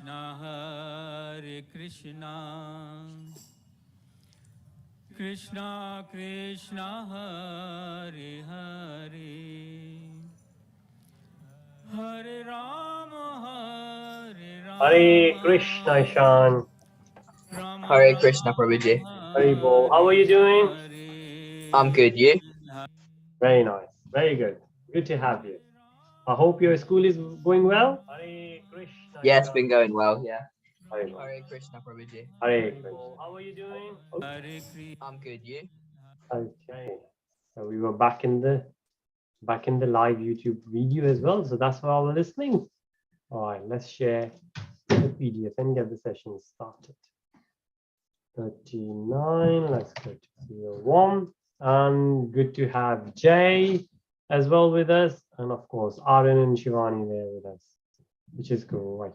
Hare Krishna, Krishna Krishna Hare Hare, Hare Rama Hare Hare Rama, Krishna, Ishan. Rama Hare Krishna, Rama Prabhuji. Hare Bol. How are you doing? I'm good. You? Very nice. Very good. Good to have you. I hope your school is going well. Hare Krishna, Yeah, it's Ishan. been going well. Yeah. Hare Bol. Hare Krishna, Prabhuji. Hare Krishna. How are you doing? Oh, I'm good. You? okay. So we were back in the live YouTube video as well. So that's why I was listening. All right, let's share the PDF and get the session started. 39, let's go to 01. And good to have Jay as well with us. And of course, Aaron and Shivani there with us, which is great.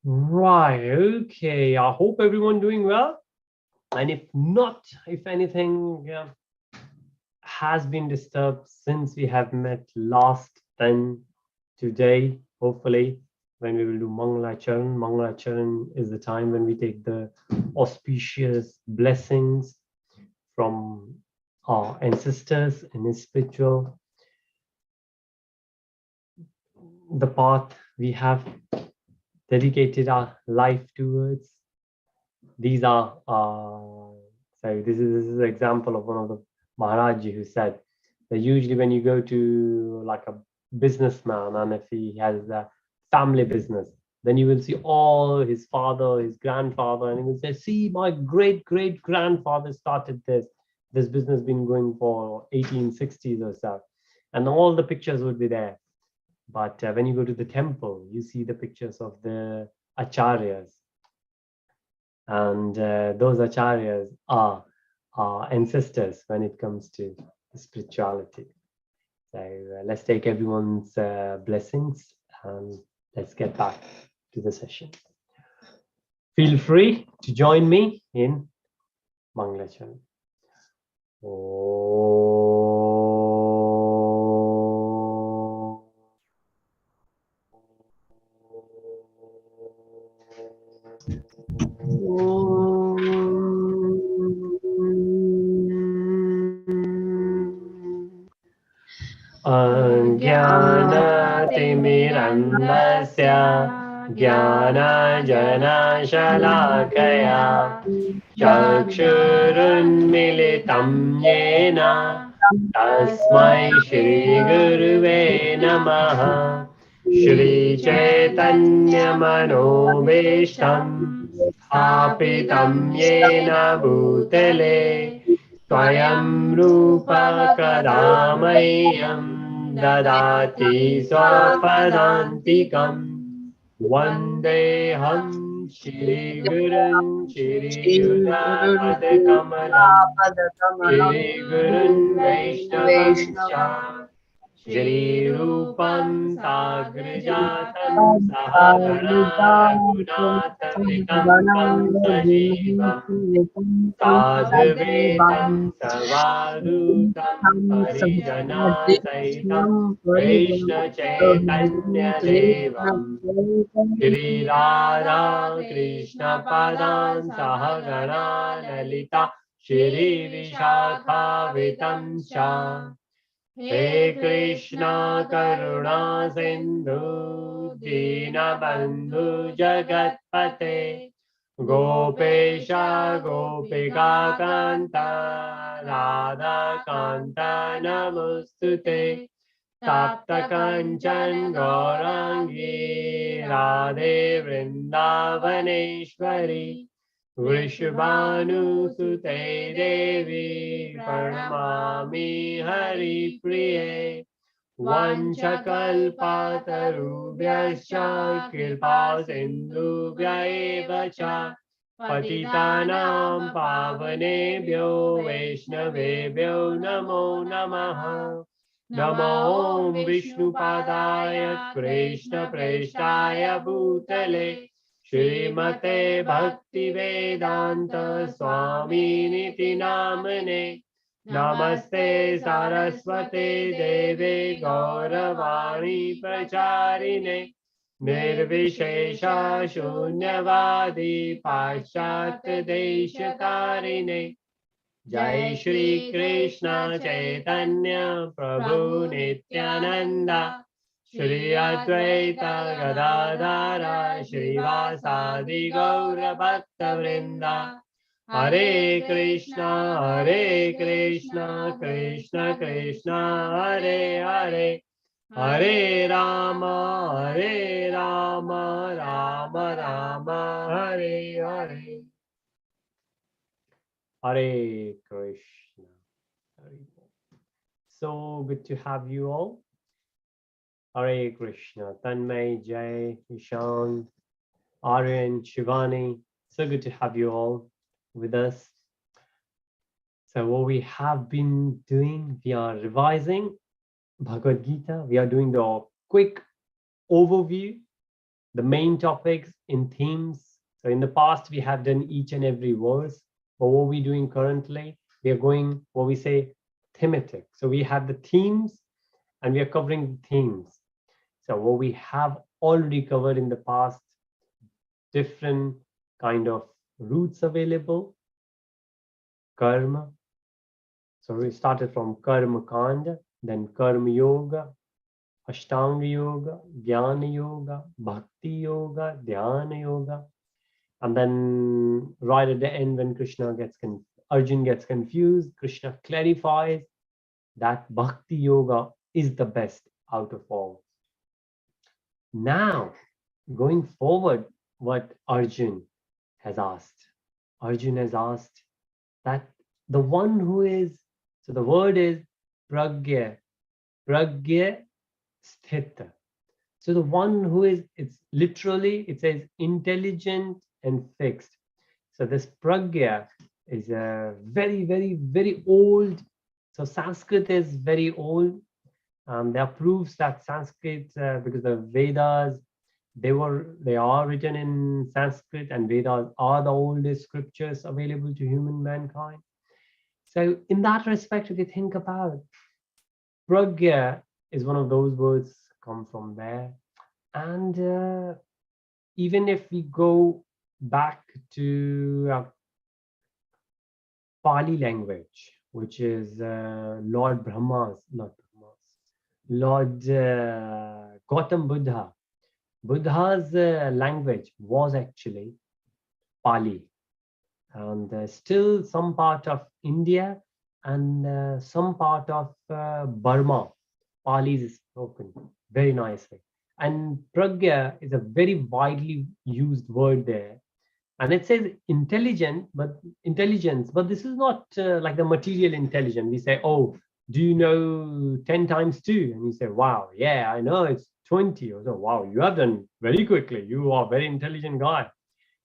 Right, okay. I hope everyone doing well. And if not, if anything has been disturbed since we have met last, then today, hopefully, when we will do Mangalacharan. Mangalacharan is the time when we take the auspicious blessings from our ancestors in spiritual, the path we have dedicated our life towards. These are, this is an example of one of the Maharaji who said that usually when you go to like a businessman and if he has a family business, then you will see all his father, his grandfather, and he will say, see, my great grandfather started this business been going for 1860s or so, and all the pictures would be there. But when you go to the temple, you see the pictures of the acharyas, and those acharyas are our ancestors when it comes to spirituality. So let's take everyone's blessings and let's get back to the session. Feel free to join me in Mangalacharan. ज्ञानतिमिरन्दस्य ज्ञानजनशलाकया चक्षुरुन्मिलितं येन तस्मै श्रीगुरुवे नमः। श्रीचैतन्यमनोभीष्टं स्थापितं येन भूतले स्वयं रूपा कदा मह्यं ददाति स्वपदान्तिकम्। वन्देऽहं श्रीगुरुं श्रीयुतापदकमलं श्रीगुरुन् वैष्णवंश्च श्रीरूपं साग्रजातं सहगणा रघुनाथान्वितं तं सजीवम् साधुवेदं सवादूतं परिजनसहितं वैष्णवचैतन्यदेवम् श्रीराधा कृष्णपदान् सहगणा ललिता श्रीविशाखान्वितं च। हे कृष्णा करुणा सिन्धु दीनबन्धु जगत्पते गोपेशा गोपिका कान्ता राधाकान्ता नमोऽस्तुते। तप्तकाञ्चन गौराङ्गी राधे वृन्दावनेश्वरी वृषभानुसुते देवी प्रणमामि हरिप्रिये। वंशकल्पतरुभ्यश्च कृपा सिन्धुभ्य एव च पतितानां पावनेभ्यो वैष्णवेभ्यो नमो नमः। नमो विष्णुपादाय कृष्णप्रेष्ठाय भूतले श्रीमते भक्तिवेदान्त स्वामिनिति नामने। नमस्ते सरस्वते देवे गौरवाणी प्रचारिणे Nirvishesha Shunyavadi Paschat Deshatarine. Jai Shri Krishna Chaitanya Prabhu Nityananda Shri Advaita Gadadhara Shrivasadi Gaura Bhakta Vrinda. Hare Krishna, Krishna Krishna, Hare Hare, Hare Rama, Rama Rama, Hare Hare. Hare Krishna. Hare Krishna. So good to have you all. Hare Krishna. Tanmay, Jay, Ishan, Aryan, Shivani. So good to have you all with us. So what we have been doing, we are revising Bhagavad-Gītā. We are doing the quick overview, the main topics in themes. So in the past, we have done each and every verse. But what we're doing currently, we are going, what we say, thematic. So we have the themes and we are covering the themes. So what we have already covered in the past, different kind of roots available, karma. So we started from karma kanda, then karma yoga, ashtanga yoga, jnana yoga, bhakti yoga, dhyana yoga. And then right at the end, when Arjun gets confused, Krishna clarifies that bhakti yoga is the best out of all. Now, going forward, what Arjun has asked. Arjun has asked that the one who is, so the word is pragya, pragya sthita. So the one who is, it's literally, it says intelligent and fixed. So this pragya is a very old. So Sanskrit is very old. There are proofs that Sanskrit, because the Vedas, they are written in Sanskrit, and Vedas are the oldest scriptures available to human mankind. So in that respect, if you think about pragya, is one of those words come from there. And even if we go back to Pali language, which is Lord Gautam Buddha's language was actually Pali, and still some part of India and some part of Burma, Pali is spoken very nicely. And pragya is a very widely used word there. And it says intelligence, but this is not like the material intelligence. We say, oh, do you know 10 times 2? And you say, wow, yeah, I know it's 20. Or so, wow, you have done very quickly. You are a very intelligent guy.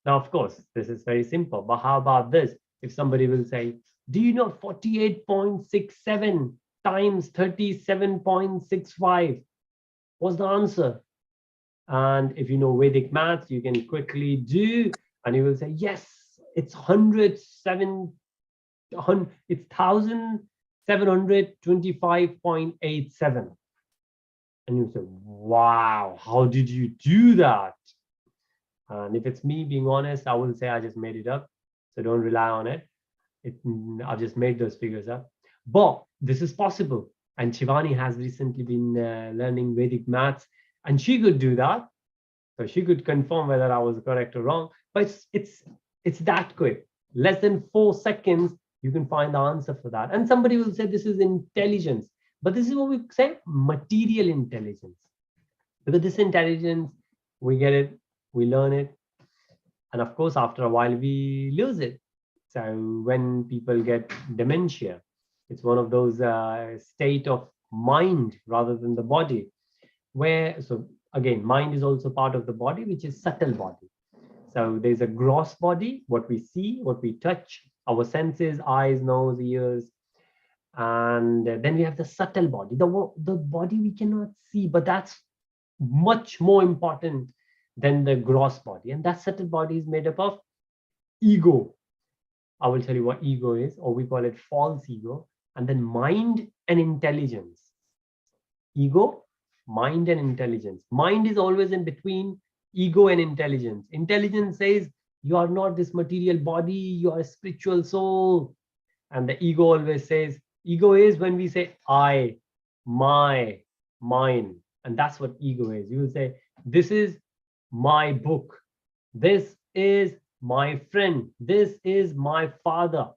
Now, of course, this is very simple. But how about this? If somebody will say, do you know 48.67 times 37.65? What's the answer? And if you know Vedic maths, you can quickly do, and you will say, yes, it's 1725.87. And you say, wow, how did you do that? And if it's me being honest, I will say I just made it up. So don't rely on it. I've just made those figures up. But this is possible. And Shivani has recently been learning Vedic maths, and she could do that. So she could confirm whether I was correct or wrong. But it's that quick. Less than 4 seconds, you can find the answer for that. And somebody will say this is intelligence. But this is what we say, material intelligence. Because this intelligence, we get it, we learn it. And of course, after a while, we lose it. So when people get dementia, it's one of those state of mind rather than the body, where, so again, mind is also part of the body, which is subtle body. So there's a gross body, what we see, what we touch, our senses, eyes, nose, ears. And then we have the subtle body, the body we cannot see, but that's much more important than the gross body. And that subtle body is made up of ego. I will tell you what ego is, or we call it false ego. And then mind and intelligence. Ego, mind and intelligence. Mind is always in between ego and intelligence. Intelligence says you are not this material body, you are a spiritual soul. And the ego always says, ego is when we say I, my, mine. And that's what ego is. You will say, this is my book. This is my friend. This is my father.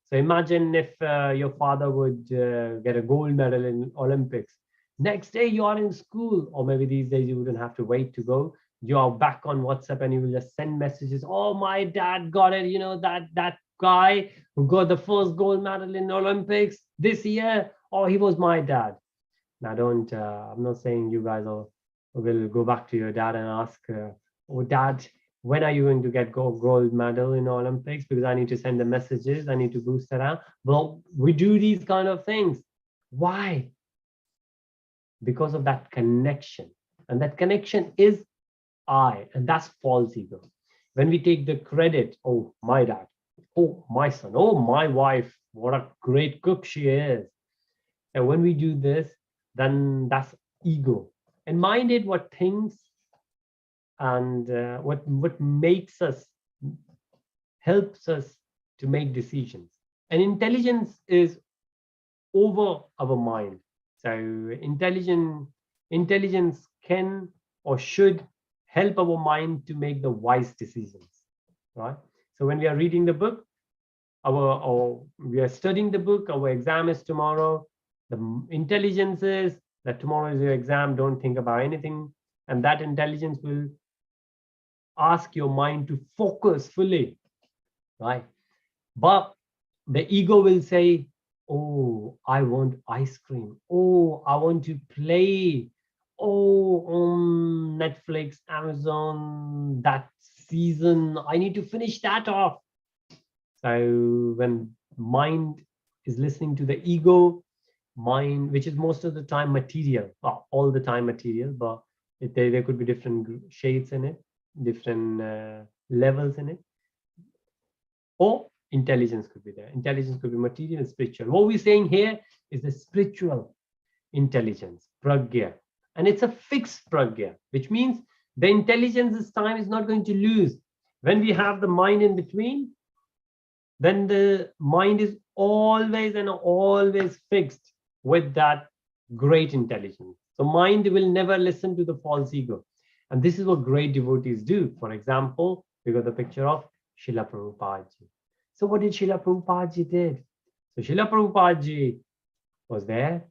So imagine if your father would get a gold medal in Olympics. Next day you are in school, or maybe these days you wouldn't have to wait to go. You are back on WhatsApp and you will just send messages. Oh, my dad got it. You know, that guy who got the first gold medal in Olympics this year. Oh, he was my dad. Now, I'm not saying you guys will go back to your dad and ask, oh, dad, when are you going to get gold medal in Olympics? Because I need to send the messages. I need to boost it out. Well, we do these kind of things. Why? Because of that connection. And that connection is I, and that's false ego. When we take the credit, oh, my dad, oh, my son, oh, my wife, what a great cook she is. And when we do this, then that's ego. And mind it what thinks and what makes us, helps us to make decisions. And intelligence is over our mind. So intelligence can or should help our mind to make the wise decisions, right? So when we are reading the book, or we are studying the book, our exam is tomorrow. The intelligence is that tomorrow is your exam, don't think about anything. And that intelligence will ask your mind to focus fully, right? But the ego will say, oh, I want ice cream. Oh, I want to play. Oh, on Netflix, Amazon, that season, I need to finish that off. So when mind is listening to the ego, mind, which is most of the time material, well, all the time material, but there could be different shades in it, different levels in it, or intelligence could be there. Intelligence could be material and spiritual. What we're saying here is the spiritual intelligence, pragya. And it's a fixed pragya, which means the intelligence this time is not going to lose. When we have the mind in between, then the mind is always and always fixed with that great intelligence. So mind will never listen to the false ego. And this is what great devotees do. For example, we got the picture of Srila Prabhupada ji. So what did Srila Prabhupada ji did? So Srila Prabhupada ji was there,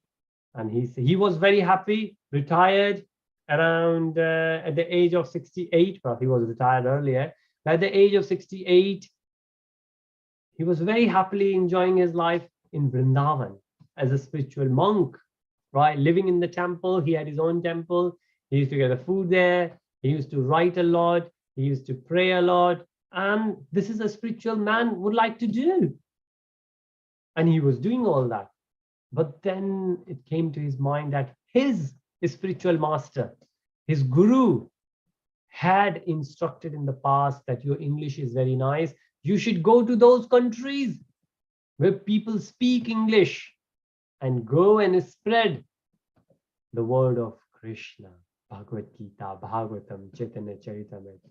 and he was very happy, retired around at the age of 68. Well, he was retired earlier. At the age of 68, he was very happily enjoying his life in Vrindavan as a spiritual monk, right? Living in the temple. He had his own temple. He used to get the food there. He used to write a lot. He used to pray a lot. And this is a spiritual man would like to do. And he was doing all that. But then it came to his mind that his spiritual master, his guru, had instructed in the past that your English is very nice. You should go to those countries where people speak English and go and spread the word of Krishna. Bhagavad-Gītā, Bhagavatam, Chaitanya Charitamrita.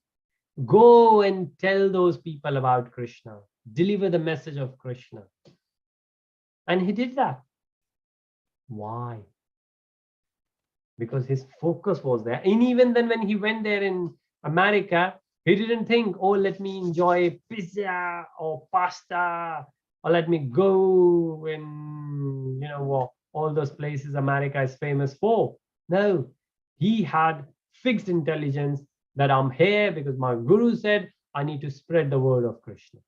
Go and tell those people about Krishna. Deliver the message of Krishna. And he did that. Why? Because his focus was there. And even then when he went there in America, he didn't think, oh, let me enjoy pizza or pasta, or let me go in, all those places America is famous for. No, he had fixed intelligence that I'm here because my guru said I need to spread the word of Krishna.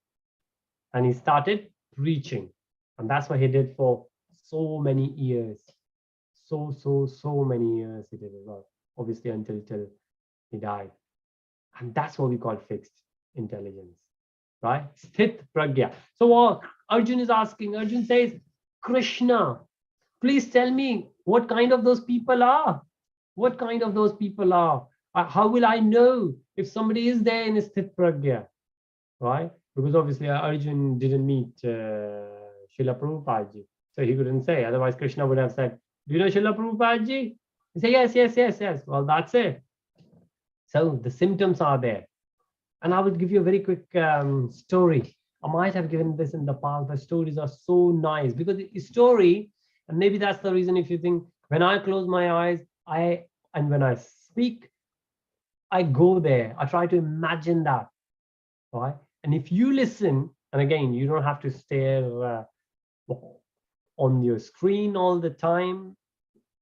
And he started preaching. And that's what he did for so many years. So many years he did it. Well, obviously until he died. And that's what we call fixed intelligence, right? Sthit pragya. So what Arjun is asking, Arjun says, Krishna, please tell me what kind of those people are. What kind of those people are? How will I know if somebody is there in sthit pragya, right? Because obviously Arjun didn't meet Srila Prabhupada ji. So he couldn't say. Otherwise Krishna would have said, do you know Srila Prabhupada ji? You say, yes, yes, yes, yes. Well, that's it. So the symptoms are there. And I will give you a very quick story. I might have given this in the past, but stories are so nice because the story, and maybe that's the reason if you think when I close my eyes, and when I speak, I go there. I try to imagine that, right? And if you listen, and again, you don't have to stare on your screen all the time.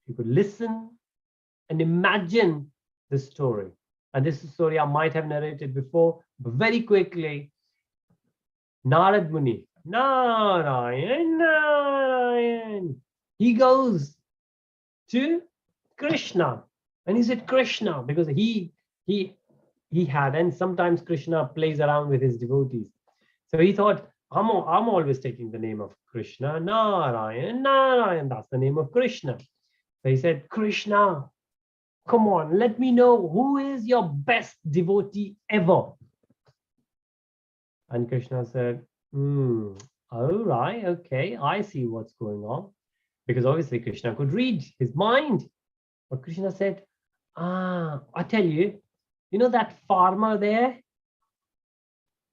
You could listen and imagine the story. And this is a story I might have narrated before, but very quickly, Narad Muni, Narayan, Narayan, he goes to Krishna, and he said Krishna because he had, and sometimes Krishna plays around with his devotees. So he thought, I'm always taking the name of Krishna, Narayan, Narayan, that's the name of Krishna. So he said, Krishna, come on, let me know who is your best devotee ever. And Krishna said, all right, okay, I see what's going on. Because obviously Krishna could read his mind. But Krishna said, I tell you, you know that farmer there?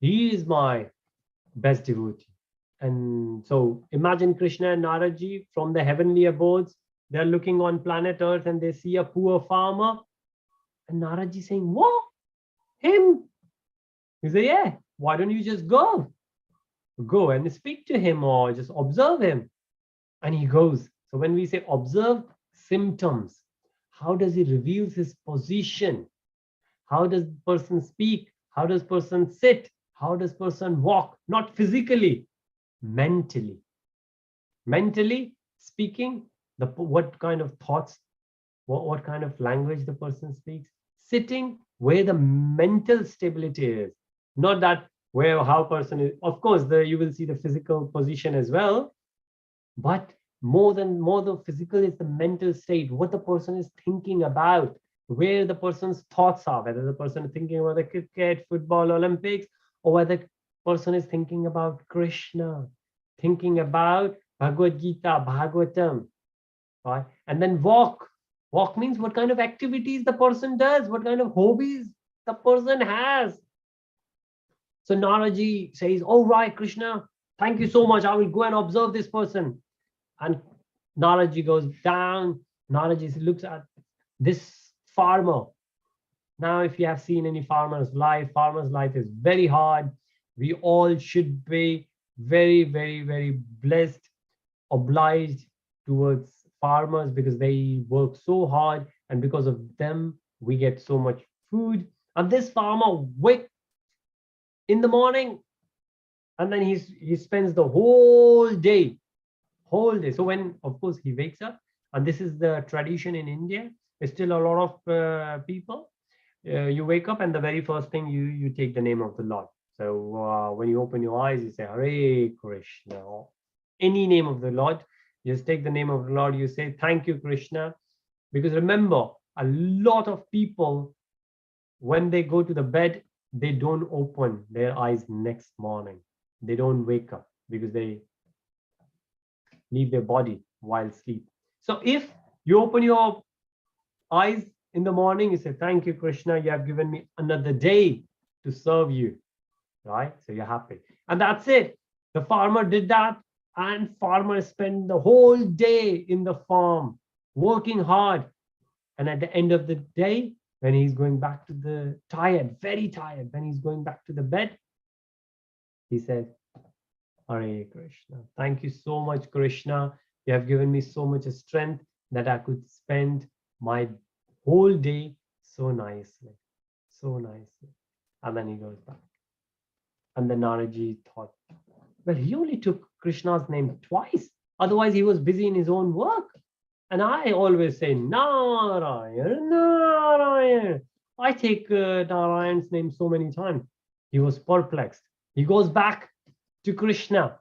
He is my best devotee. And so imagine Krishna and Naraji from the heavenly abodes. They're looking on planet Earth and they see a poor farmer. And Naraji saying, what? Him? He said, yeah, why don't you just go? Go and speak to him or just observe him. And he goes. So when we say observe symptoms, how does he reveal his position? How does the person speak? How does person sit? How does person walk? Not physically, mentally. Mentally speaking, what kind of thoughts, what kind of language the person speaks. Sitting, where the mental stability is. Not that where how person is. Of course, you will see the physical position as well, but more than physical is the mental state, what the person is thinking about, where the person's thoughts are, whether the person is thinking about the cricket, football, Olympics, or whether the person is thinking about Krishna, thinking about Bhagavad-Gītā, Bhagavatam, right? And then walk. Walk means what kind of activities the person does, what kind of hobbies the person has. So Naraji says, all right, Krishna, thank you so much. I will go and observe this person. And Naraji goes down. Naraji looks at this farmer. Now, if you have seen any farmer's life is very hard. We all should be very, very, very blessed, obliged towards farmers because they work so hard. And because of them, we get so much food. And this farmer wakes in the morning and then he spends the whole day. So when, of course, he wakes up, and this is the tradition in India, there's still a lot of people, you wake up and the very first thing you take the name of the Lord. So when you open your eyes, you say Hare Krishna, or any name of the Lord. You just take the name of the Lord, you say thank you, Krishna. Because remember, a lot of people, when they go to the bed, they don't open their eyes next morning. They don't wake up because they leave their body while asleep. So if you open your eyes in the morning, you say, thank you, Krishna, you have given me another day to serve you, right? So you're happy. And that's it. The farmer did that, and farmer spent the whole day in the farm working hard. And at the end of the day, when he's going back to the very tired, when he's going back to the bed, he said, Hare Krishna. Thank you so much, Krishna. You have given me so much strength that I could spend my whole day so nicely. And then he goes back. And then Naraji thought, well, he only took Krishna's name twice. Otherwise, he was busy in his own work. And I always say, Narayan, Narayan. I take Narayan's name so many times. He was perplexed. He goes back to Krishna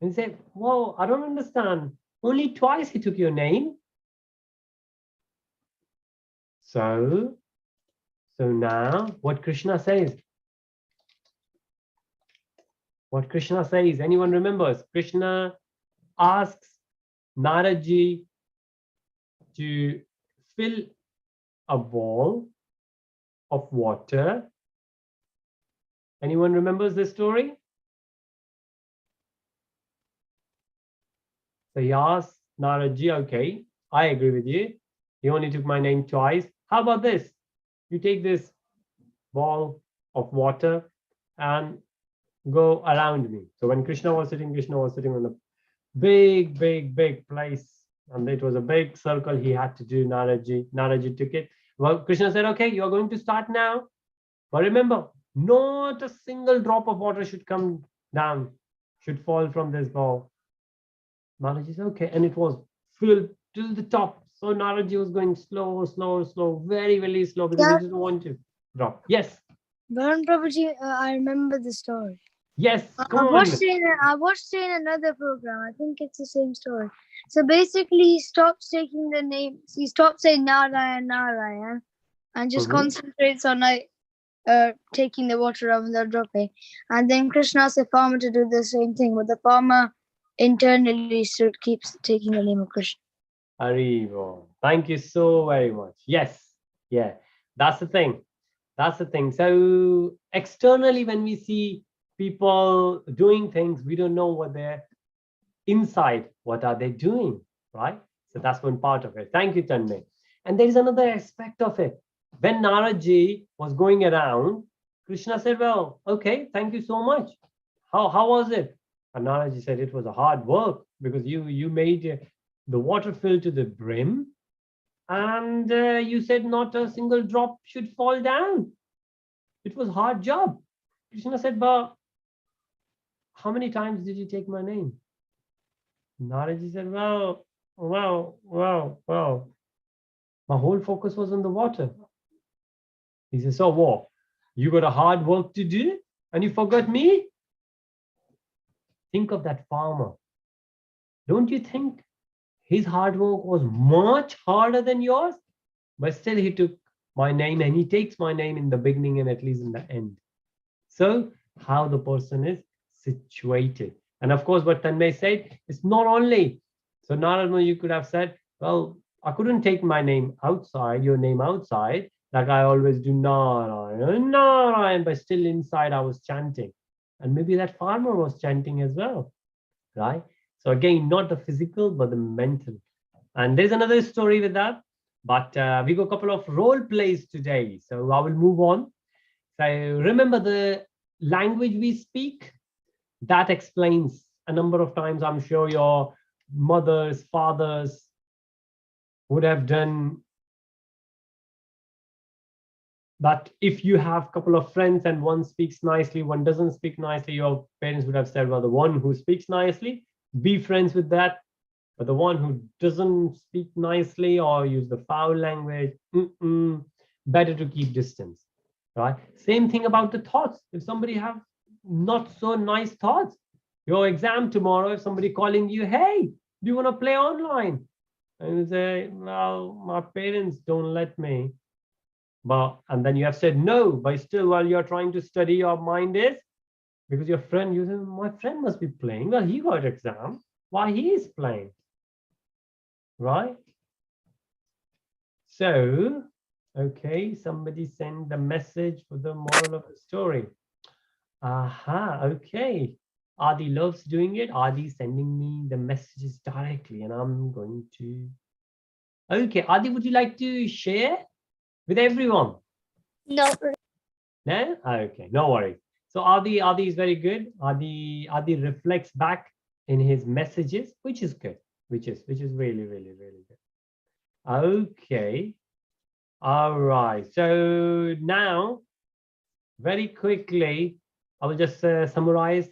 and said, whoa, I don't understand. Only twice he took your name. So now what Krishna says? Anyone remembers? Krishna asks Naraji to fill a bowl of water. Anyone remembers this story? So he asked Naradji, okay, I agree with you. He only took my name twice. How about this? You take this ball of water and go around me. So when Krishna was sitting on a big place, and it was a big circle he had to do. Naradji took it. Well, Krishna said, okay, you're going to start now. But remember, not a single drop of water should come down, should fall from this ball. Naradji said, okay. And it was filled till the top. So Naradji was going slow, very slow, because he didn't want to drop. Yes. Varun Prabhuji, I remember the story. Yes, come I on. watched it in another program. I think it's the same story. So basically, he stops taking the name. He stops saying Narayan, and just concentrates on taking the water out without dropping. And then Krishna asks the farmer to do the same thing, but the farmer internally keeps taking the name of Krishna. Haribo. Thank you so very much. Yes, yeah, that's the thing. That's the thing. So externally, when we see people doing things, we don't know what they're inside. What are they doing, right? So that's one part of it. Thank you, Tanmay. And there is another aspect of it. When Naradji was going around, Krishna said, well, okay, thank you so much. How was it? And Naradji said, it was a hard work, because you made the water fill to the brim, and you said not a single drop should fall down. It was a hard job. Krishna said, but how many times did you take my name? Naradji said, well, my whole focus was on the water. He said, so what? You got a hard work to do and you forgot me? Think of that farmer. Don't you think his hard work was much harder than yours? But still he took my name, and he takes my name in the beginning and at least in the end. So how the person is situated. And of course, what Tanmay said, it's not only. So Narayana, you could have said, well, I couldn't take my name outside, your name outside, like I always do, Narayan, but still inside I was chanting. And maybe that farmer was chanting as well, right? So again, not the physical, but the mental. And there's another story with that, but we got a couple of role plays today. So I will move on. So remember the language we speak, that explains a number of times. I'm sure your mothers, fathers would have done that. If you have a couple of friends and one speaks nicely, one doesn't speak nicely, your parents would have said, well, the one who speaks nicely, be friends with that. But the one who doesn't speak nicely or use the foul language, better to keep distance, right? Same thing about the thoughts. If somebody have not so nice thoughts, your exam tomorrow, if somebody calling you, hey, do you want to play online? And you say, well, my parents don't let me. And then you have said no, but still while you're trying to study, your mind is, because your friend, you say, my friend must be playing. Well, he got exam. Why he is playing? Right? So, okay, somebody send the message for the moral of the story. Okay. Adi loves doing it. Adi sending me the messages directly, and I'm going to. Okay, Adi, would you like to share with everyone? No. No? Okay, no worries. So Adi is very good. Adi reflects back in his messages, which is good, which is really good. Okay. All right. So now, very quickly, I will just summarize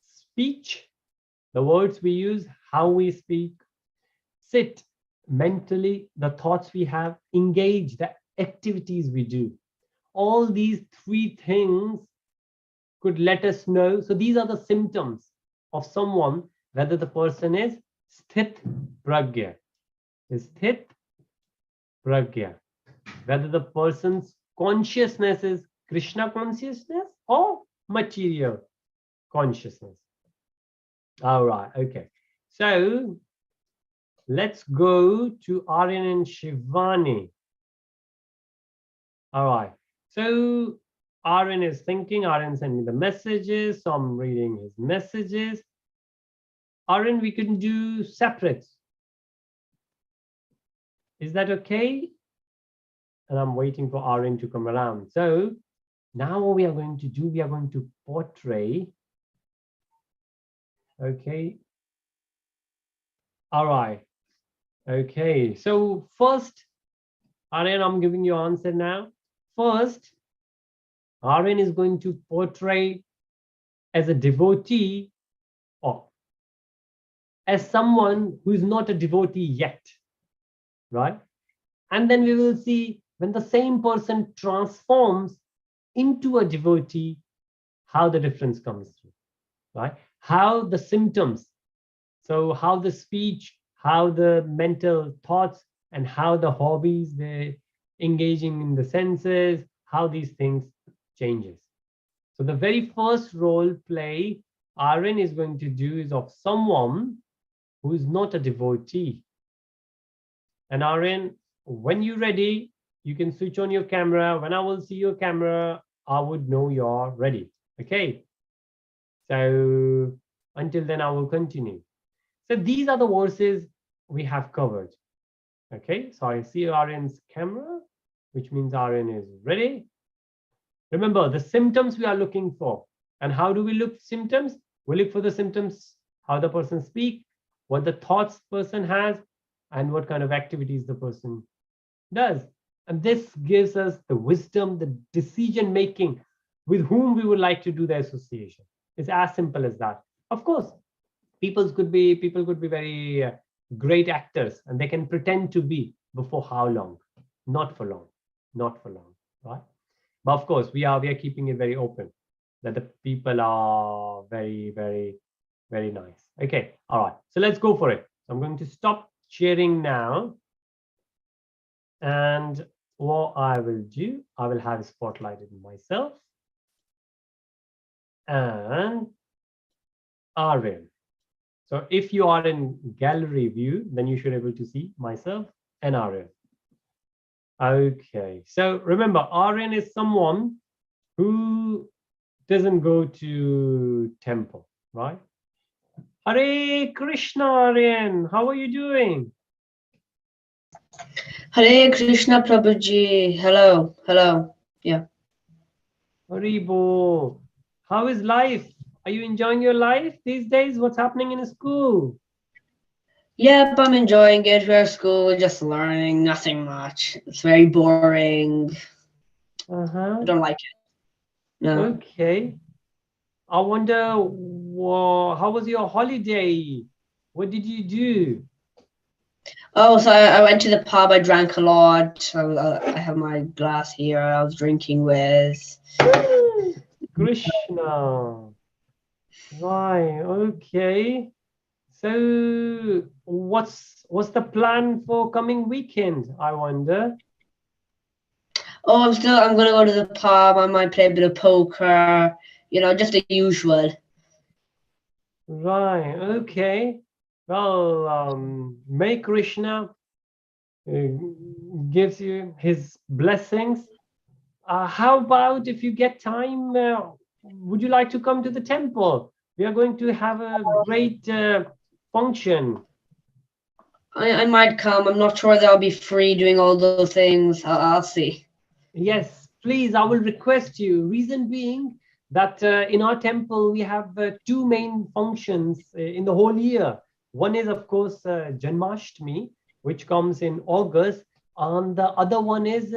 speech, the words we use, how we speak, sit mentally, the thoughts we have, engage, the activities we do. All these three things could let us know. So these are the symptoms of someone, whether the person is sthit pragya, whether the person's consciousness is Krishna consciousness or material consciousness. All right, okay. So let's go to Aryan and Shivani. All right. So Aryan is thinking. Aryan sent me the messages. So I'm reading his messages. Aryan, we can do separate. Is that okay? And I'm waiting for Aryan to come around. So now what we are going to do, we are going to portray. Okay. All right. Okay. So first, Aryan, I'm giving you answer now. First, Aryan is going to portray as a devotee or as someone who is not a devotee yet, right? And then we will see when the same person transforms into a devotee, how the difference comes through, right? How the symptoms, so how the speech, how the mental thoughts, and how the hobbies, the engaging in the senses, how these things changes. So the very first role play Aryan is going to do is of someone who is not a devotee. And Aryan, when you're ready, you can switch on your camera. When I will see your camera, I would know you're ready. Okay. So until then, I will continue. So these are the verses we have covered. Okay. So I see Aryan's camera, which means Aryan is ready. Remember the symptoms we are looking for. And how do we look for symptoms? We look for the symptoms, how the person speaks, what the thoughts person has, and what kind of activities the person does. And this gives us the wisdom, the decision making with whom we would like to do the association. It's as simple as that. Of course, people could be very great actors, and they can pretend to be, but for how long? Not for long, not for long, right? But of course, we are keeping it very open, that the people are very, very, very nice. Okay, all right. So let's go for it. So I'm going to stop sharing now. And what I will do, I will have spotlighted myself and Aryan. So if you are in gallery view, then you should be able to see myself and Aryan. Okay, so remember, Aryan is someone who doesn't go to temple, right? Hare Krishna, Aryan, how are you doing? Hare Krishna Prabhuji. Hello, hello. Yeah. Haribo, how is life? Are you enjoying your life these days? What's happening in school? Yep, I'm enjoying it. We're at school, just learning, nothing much. It's very boring. I don't like it. No. Okay. I wonder, how was your holiday? What did you do? Oh, so I went to the pub. I drank a lot. I have my glass here. I was drinking with. Krishna. Right. Okay. So what's the plan for coming weekend, I wonder? Oh, I'm gonna go to the pub. I might play a bit of poker. You know, just the usual. Right. Okay. Well, may Krishna gives you his blessings. How about if you get time, would you like to come to the temple? We are going to have a great function. I might come. I'm not sure that I'll be free doing all those things. I'll see. Yes, please, I will request you. Reason being that in our temple, we have two main functions in the whole year. One is, of course, Janmashtami, which comes in August. And the other one is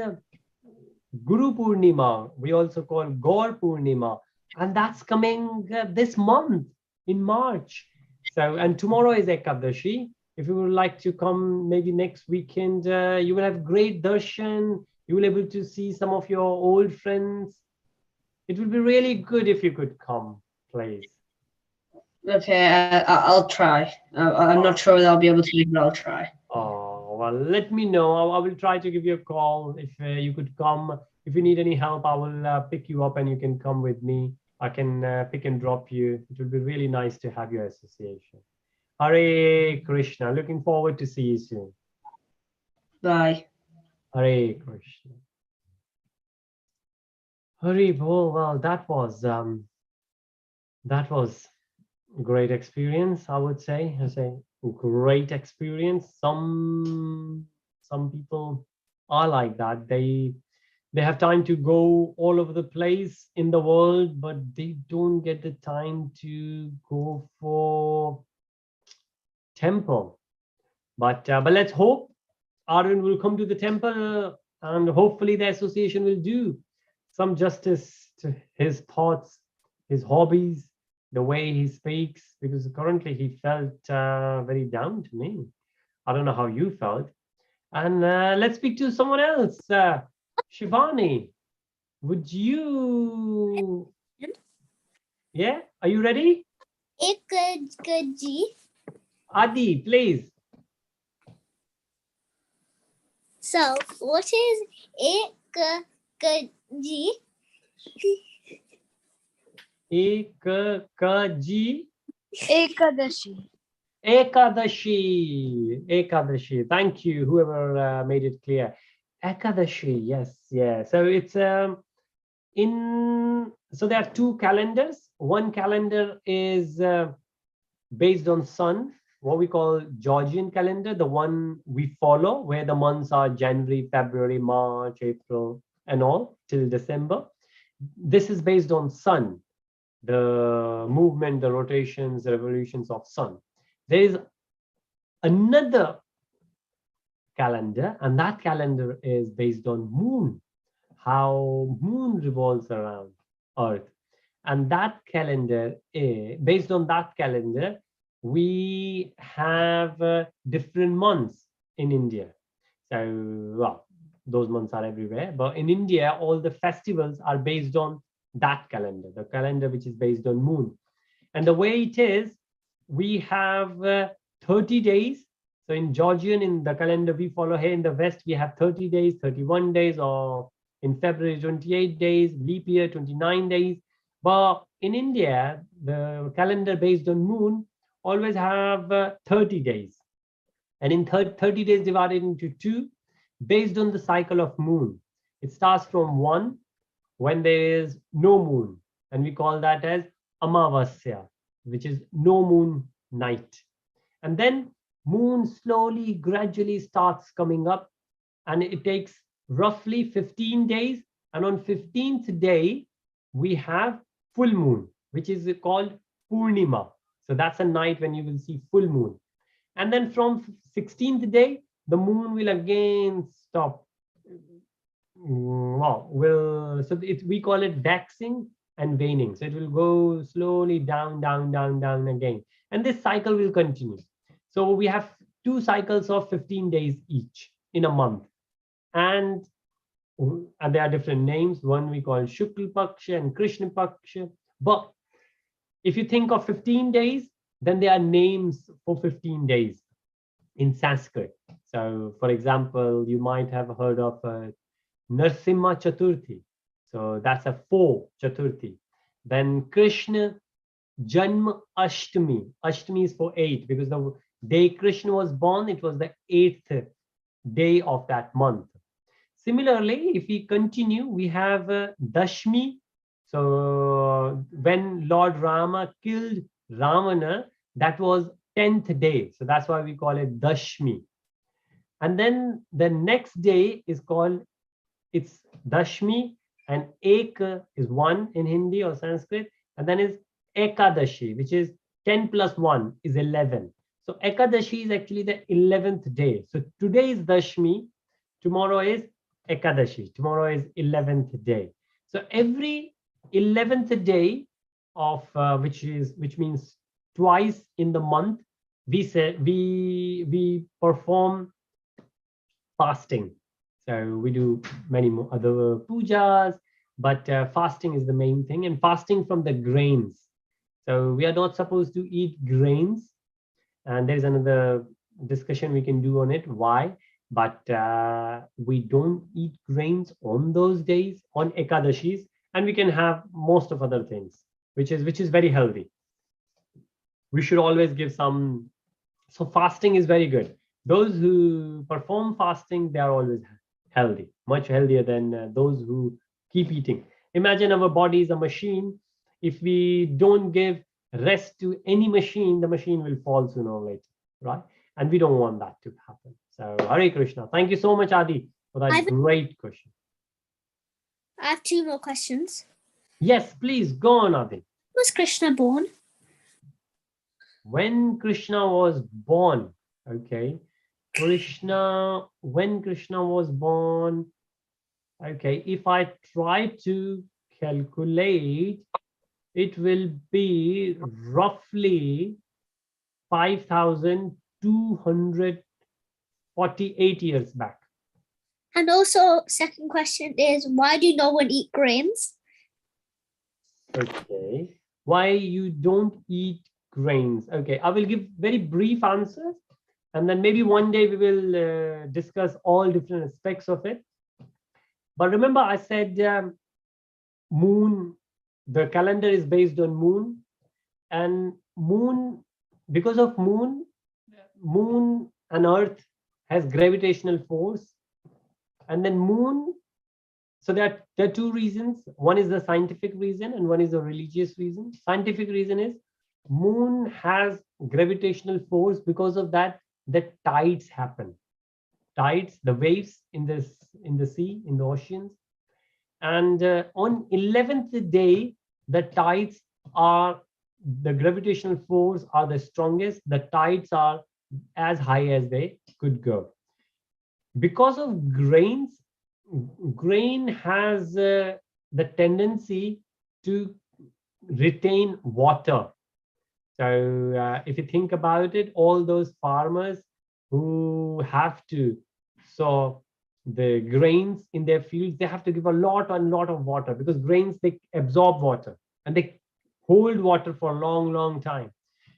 Guru Purnima, we also call Gaur Purnima, and that's coming this month in March. So, and tomorrow is Ekadashi. If you would like to come maybe next weekend, you will have great darshan. You will be able to see some of your old friends. It would be really good if you could come, please. Okay, I'll try. I'm not sure that I'll be able to, but I'll try. Oh, well, let me know. I will try to give you a call if you could come. If you need any help, I will pick you up and you can come with me. I can pick and drop you. It would be really nice to have your association. Hare Krishna. Looking forward to see you soon. Bye. Hare Krishna. Hare Bol. Well, that was great experience. I would say. Great experience. Some people are like that. They have time to go all over the place in the world, but they don't get the time to go for temple. But let's hope Arun will come to the temple, and hopefully the association will do some justice to his thoughts, his hobbies, the way he speaks, because currently he felt very down to me. I don't know how you felt. And let's speak to someone else. Shivani, would you? Yeah, are you ready? Adi, please. So, what is Ekakaji? Ekakaji. Ekadashi. Ekadashi. Ekadashi. Thank you, whoever made it clear. Ekadashi. Yes, yeah. So it's so there are two calendars. One calendar is based on sun, what we call Georgian calendar, the one we follow, where the months are January, February, March, April, and all till December. This is based on sun, the movement, the rotations, the revolutions of sun. There is another calendar, and that calendar is based on moon, how moon revolves around Earth. And that calendar, based on that calendar, we have different months in India. So, well, those months are everywhere, but in India, all the festivals are based on that calendar, the calendar which is based on moon. And the way it is, we have 30 days. So in Georgian, in the calendar we follow here in the West, we have 30 days, 31 days, or in February, 28 days, leap year, 29 days. But in India, the calendar based on moon always have 30 days. And in 30 days divided into two, based on the cycle of moon. It starts from 1 when there is no moon, and we call that as Amavasya, which is no moon night. And then moon slowly, gradually starts coming up, and it takes roughly 15 days. And on 15th day, we have full moon, which is called Purnima. So that's a night when you will see full moon. And then from 16th day, the moon will again stop. We call it waxing and waning. So it will go slowly down, down, down, down again. And this cycle will continue. So we have 2 cycles of 15 days each in a month. And there are different names. One we call Shukla Paksha and Krishna Paksha. But if you think of 15 days, then there are names for 15 days in Sanskrit. So, for example, you might have heard of Narsimha Chaturthi. So that's a 4 Chaturthi. Then Krishna Janma Ashtami. Ashtami is for 8, because the day Krishna was born, it was the 8th day of that month. Similarly, if we continue, we have Dashmi. So when Lord Rama killed Ravana, that was 10th day. So that's why we call it Dashmi. And then the next day is called, it's Dashmi, and Ek is 1 in Hindi or Sanskrit, and then is Ekadashi, which is 10 plus 1 is 11. So Ekadashi is actually the 11th day. So today is Dashmi, tomorrow is Ekadashi, tomorrow is 11th day. So every 11th day of which means twice in the month, we perform fasting. So we do many more other pujas, but fasting is the main thing, and fasting from the grains. So we are not supposed to eat grains, and there is another discussion we can do on it, why. But we don't eat grains on those days, on Ekadashis, and we can have most of other things, which is very healthy. We should always give some So fasting is very good. Those who perform fasting, they are always healthy, much healthier than those who keep eating. Imagine our body is a machine. If we don't give rest to any machine, the machine will fall sooner or later, right? And we don't want that to happen. So Hare Krishna. Thank you so much, Adi, for that great question. I have 2 more questions. Yes, please go on, Adi. Was Krishna born? When Krishna was born, okay, when Krishna was born, okay, if I try to calculate, it will be roughly 5,248 years back. And also, second question is, why do no one eat grains? Okay, why you don't eat grains? Okay, I will give very brief answers, and then maybe one day we will discuss all different aspects of it. But remember, I said moon, the calendar is based on moon, and moon, because of moon and earth has gravitational force, and then moon. So there are 2 reasons. One is the scientific reason and one is the religious reason. Scientific reason is moon has gravitational force. Because of that, the tides happen. Tides, the waves in the sea, in the oceans. And on 11th day, the tides are, the gravitational force are the strongest. The tides are as high as they could go. Because of grain has the tendency to retain water. So if you think about it, all those farmers who have to sow the grains in their fields, they have to give a lot of water, because grains, they absorb water and they hold water for a long time.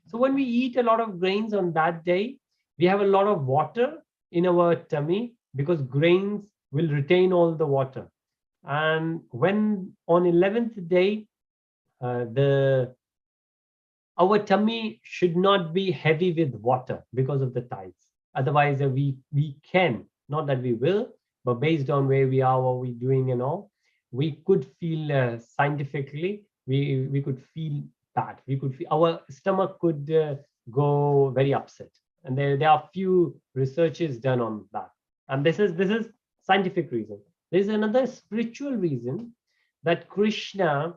So when we eat a lot of grains on that day, we have a lot of water in our tummy, because grains will retain all the water. And when on 11th day, our tummy should not be heavy with water because of the tides. Otherwise, we can, not that we will, but based on where we are, what we're doing and all, we could feel scientifically, we could feel bad. We could feel, our stomach could go very upset. And there are few researches done on that. And this is scientific reason. There's another spiritual reason, that Krishna,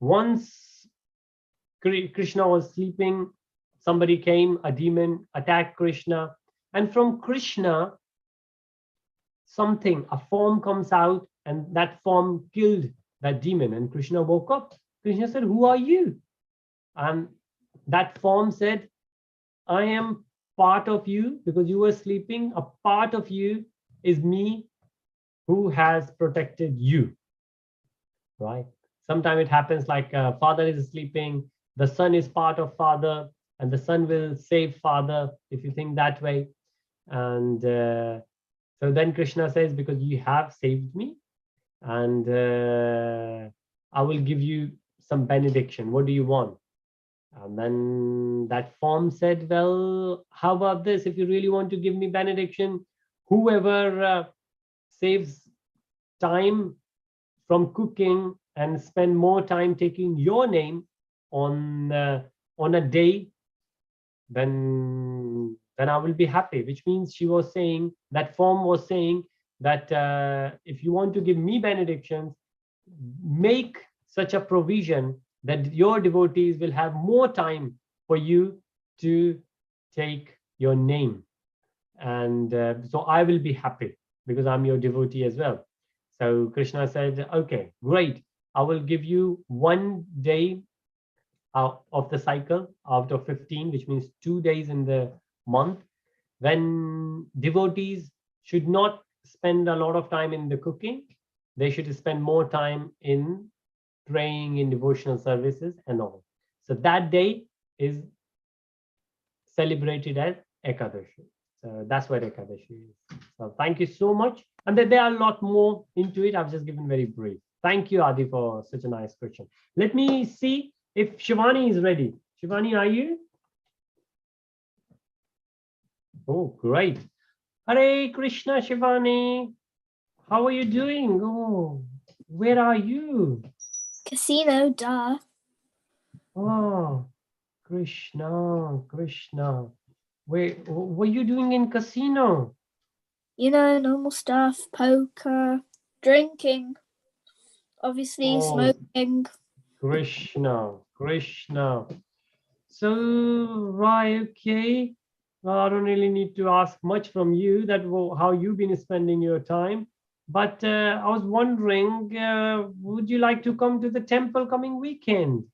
once Krishna was sleeping, somebody came, a demon attacked Krishna, and from Krishna, a form comes out, and that form killed that demon. And Krishna woke up. Krishna said, "Who are you?" And that form said, "I am part of you, because you were sleeping. A part of you is me, who has protected you." Right? Sometimes it happens like father is sleeping, the son is part of father, and the son will save father, if you think that way. And so then Krishna says, because you have saved me, and I will give you some benediction. What do you want? And then that form said, well, how about this? If you really want to give me benediction, whoever saves time from cooking and spend more time taking your name on a day, then I will be happy. Which means she was saying, that form was saying that if you want to give me benedictions, make such a provision that your devotees will have more time for you to take your name. And so I will be happy, because I'm your devotee as well. So Krishna said, okay, great. I will give you 1 day out of the cycle out of 15, which means 2 days in the month, when devotees should not spend a lot of time in the cooking. They should spend more time in praying, in devotional services and all. So that day is celebrated as Ekadashi. So that's what Ekadashi is. So thank you so much. And then there are a lot more into it. I've just given very brief. Thank you, Adi, for such a nice question. Let me see if Shivani is ready. Shivani, are you? Oh, great. Hare Krishna, Shivani. How are you doing? Oh, where are you? Casino, duh. Oh, Krishna, Krishna. Wait, what are you doing in casino? You know, normal stuff, poker, drinking, obviously Oh, smoking. Krishna, Krishna. So, right, okay. Well, I don't really need to ask much from you that how you've been spending your time. But I was wondering, would you like to come to the temple coming weekend?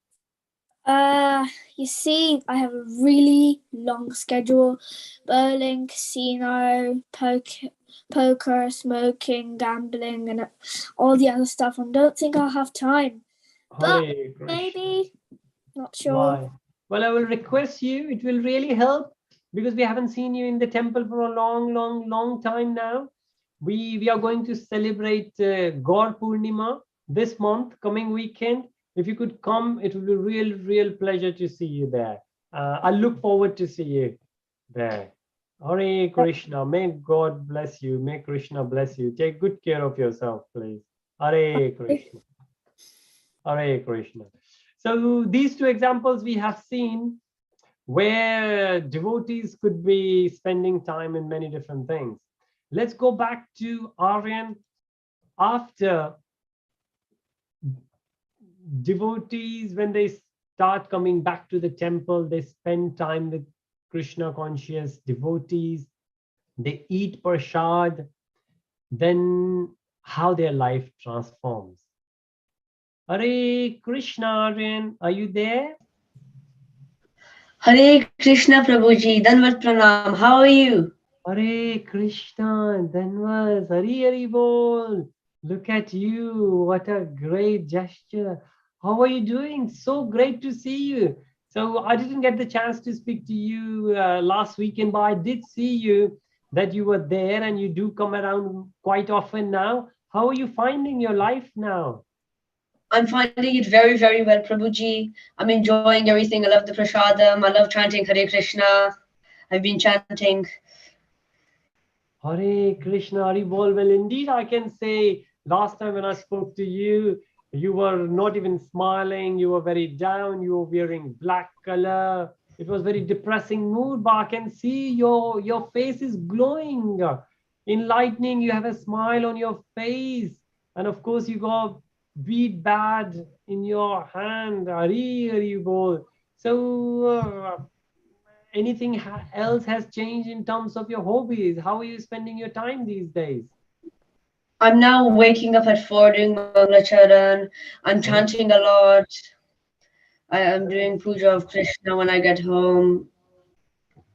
You see, I have a really long schedule. Bowling, casino, poker, smoking, gambling, and all the other stuff. I don't think I'll have time. But Hare Krishna. maybe, not sure. Why? Well, I will request you. It will really help because we haven't seen you in the temple for a long time now. We are going to celebrate Gaur Purnima this month, coming weekend. If you could come, it will be real pleasure to see you there. I look forward to see you there. Hare Krishna. May God bless you. May Krishna bless you. Take good care of yourself, please. Hare Krishna. Hare Krishna. So these two examples we have seen where devotees could be spending time in many different things. Let's go back to Aryan. After devotees, when they start coming back to the temple, they spend time with Krishna conscious devotees, they eat prasad, then how their life transforms. Hare Krishna, Aryan, are you there? Hare Krishna Prabhuji, Danvat Pranam. How are you? Hare Krishna, Dhanvas, Hari Hari Bol. Look at you, what a great gesture. How are you doing? So great to see you. So I didn't get the chance to speak to you last weekend, but I did see you that you were there and you do come around quite often now. How are you finding your life now? I'm finding it very well, Prabhuji. I'm enjoying everything. I love the prasadam. I love chanting Hare Krishna. I've been chanting. Hare Krishna, Hari Bol. Well, indeed, I can say last time when I spoke to you, you were not even smiling. You were very down. You were wearing black color. It was very depressing mood, but I can see your face is glowing, enlightening. You have a smile on your face. And of course, you got bead badge in your hand. Hari Hari Bol. So, anything else has changed in terms of your hobbies? How are you spending your time these days? I'm now waking up at 4 doing Mangalacharan. I'm chanting a lot. I am doing puja of Krishna when I get home.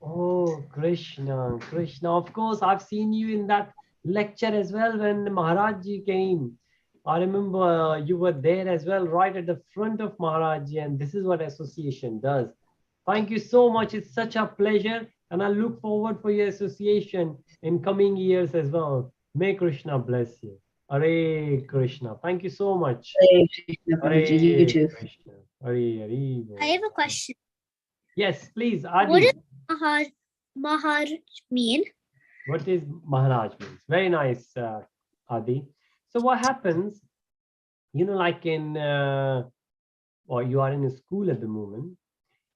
Oh, Krishna, Krishna. Of course, I've seen you in that lecture as well when Maharaj Ji came. I remember you were there as well, right at the front of Maharaj Ji, and this is what association does. Thank you so much. It's such a pleasure, and I look forward for your association in coming years as well. May Krishna bless you. Hare Krishna. Thank you so much. Hare Krishna, Prabhuji. You Hare too. Krishna. Hare Hare. I have a question. Yes, please, What Adi. does Maharaj mean? What is Maharaj means? Very nice, Adi. So what happens, like in, or you are in a school at the moment.